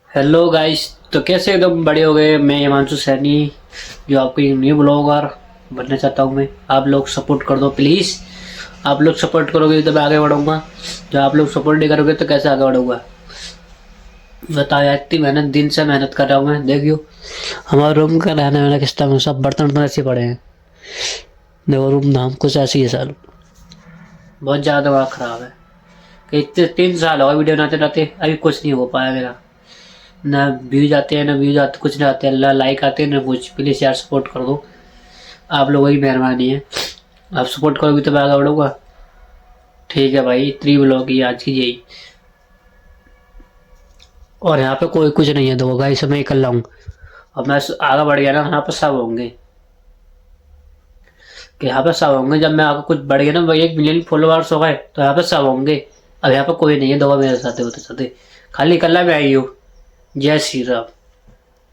Hello guys. तो कैसे एकदम बड़े हो गए। मैं हिमांशु सैनी, जो आपको एक न्यू ब्लॉगर बनना चाहता हूँ। मैं आप लोग सपोर्ट कर दो प्लीज़। आप लोग सपोर्ट करोगे तो मैं आगे बढ़ूंगा। जो आप लोग सपोर्ट नहीं करोगे तो कैसे आगे बढ़ूंगा बताओ यार। इतनी मेहनत, दिन से मेहनत कर रहा हूँ मैं। देखियो हमारे रूम का रहने वाला किस्ता में सब बर्तन तो ऐसे पड़े हैं। देखो रूम नाम कुछ ऐसी है साल। बहुत ज़्यादा दिमाग ख़राब है कि इतने 3 साल हो गए वीडियो बनाते बनाते, अभी कुछ नहीं हो पाया मेरा। ना व्यूज आते हैं, ना व्यूज आते, कुछ नहीं आते, अल्लाह लाइक आते हैं ना कुछ। प्लीज़ यार सपोर्ट कर दो, आप लोगों की मेहरबानी है। आप सपोर्ट करोगे तो मैं आगे बढ़ूंगा। ठीक है भाई, इतनी ब्लॉग ही आज की यही। और यहाँ पे कोई कुछ नहीं है, देखो भाई सब मैं अकेला हूँ। अब मैं आगे बढ़ गया ना, यहाँ पे सब होंगे। कि यहाँ पे सब होंगे जब मैं आगे कुछ बढ़ गया ना भाई, 1 मिलियन फॉलोअर्स हो गए तो यहाँ पे सब होंगे। अब यहाँ पे कोई नहीं है, देखो मेरे साथ होते साथ खाली अकेला मैं आई हूँ। जय श्री राम।